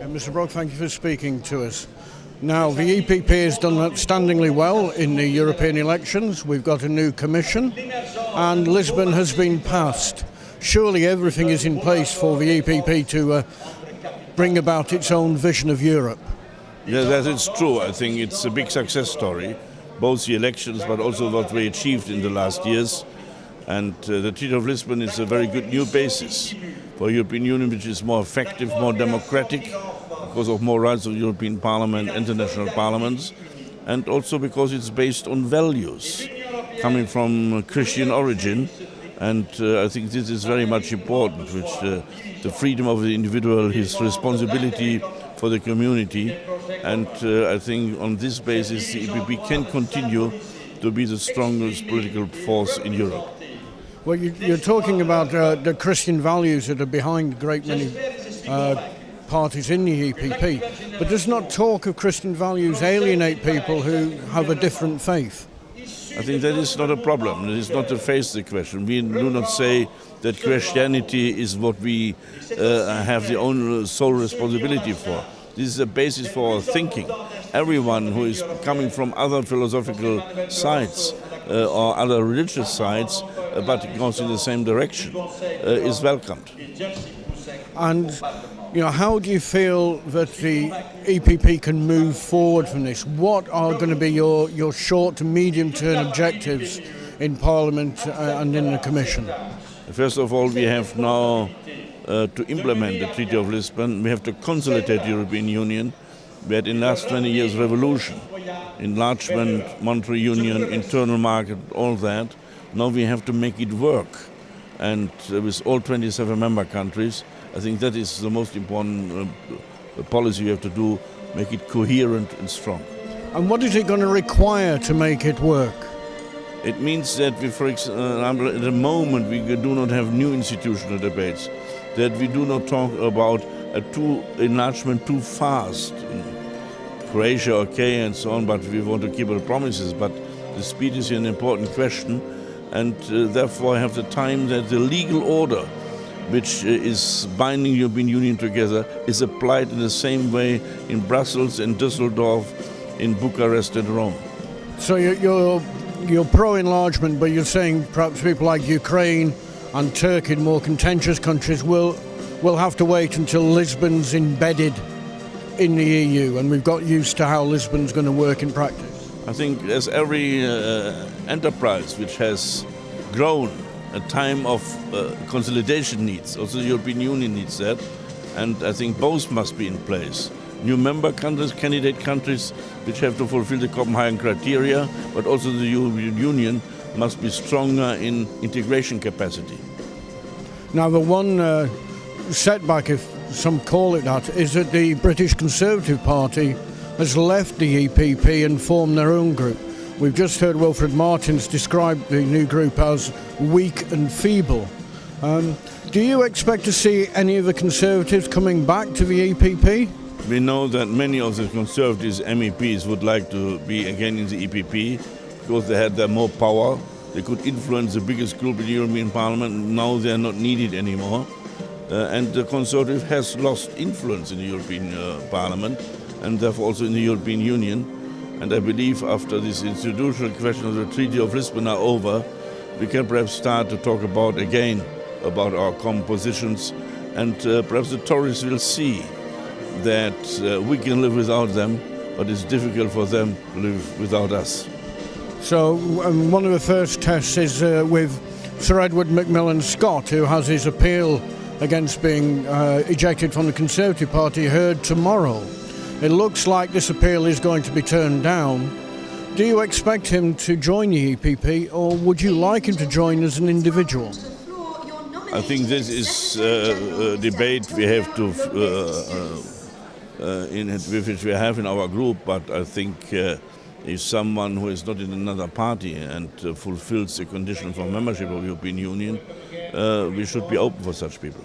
Mr. Brok, thank you for speaking to us. Now, the EPP has done outstandingly well in the European elections. We've got a new commission and Lisbon has been passed. Surely everything is in place for the EPP to bring about its own vision of Europe. Yeah, that is true. I think it's a big success story, both the elections but also what we achieved in the last years. And the Treaty of Lisbon is a very good new basis for European Union, which is more effective, more democratic, because of more rights of the European Parliament, international parliaments, and also because it's based on values coming from Christian origin. And I think this is very much important, which the freedom of the individual, his responsibility for the community. And I think on this basis the EPP can continue to be the strongest political force in Europe. Well, you're talking about the Christian values that are behind a great many parties in the EPP, but does not talk of Christian values alienate people who have a different faith? I think that is not a problem. It is not to face the question. We do not say that Christianity is what we have the own sole responsibility for. This is a basis for our thinking. Everyone who is coming from other philosophical sides or other religious sides, but goes in the same direction, is welcomed. And how do you feel that the EPP can move forward from this? What are going to be your short to medium term objectives in Parliament and in the Commission? First of all, we have now to implement the Treaty of Lisbon. We have to consolidate the European Union. We had in the last 20 years revolution, enlargement, monetary union, internal market, all that. Now we have to make it work. And with all 27 member countries, I think that is the most important policy we have to do, make it coherent and strong. And what is it going to require to make it work? It means that we, for example, at the moment we do not have new institutional debates, that we do not talk about enlargement too fast. Croatia, okay, and so on, but we want to keep our promises. But the speed is an important question, and therefore I have the time that the legal order, which is binding the European Union together, is applied in the same way in Brussels, in Düsseldorf, in Bucharest and Rome. So you're pro-enlargement, but you're saying perhaps people like Ukraine and Turkey, more contentious countries, will have to wait until Lisbon's embedded in the EU and we've got used to how Lisbon's going to work in practice? I think as every enterprise which has grown, a time of consolidation needs. Also the European Union needs that, and I think both must be in place. New member countries, candidate countries, which have to fulfill the Copenhagen criteria, but also the European Union must be stronger in integration capacity. Now the one setback, if some call it that, is that the British Conservative Party has left the EPP and formed their own group. We've just heard Wilfred Martins describe the new group as weak and feeble. Do you expect to see any of the Conservatives coming back to the EPP? We know that many of the Conservatives MEPs would like to be again in the EPP because they had more power. They could influence the biggest group in the European Parliament. Now they are not needed anymore. And the Conservative has lost influence in the European Parliament and therefore also in the European Union. And I believe after this institutional question of the Treaty of Lisbon are over, we can perhaps start to talk about our common positions, and perhaps the Tories will see that we can live without them, but it's difficult for them to live without us. So one of the first tests is with Sir Edward Mcmillan-scott, who has his appeal against being ejected from the Conservative Party heard tomorrow. It looks like this appeal is going to be turned down. Do you expect him to join the EPP, or would you like him to join as an individual? I think this is a debate we have to which we have in our group, but I think if someone who is not in another party and fulfills the conditions for membership of the European Union, we should be open for such people.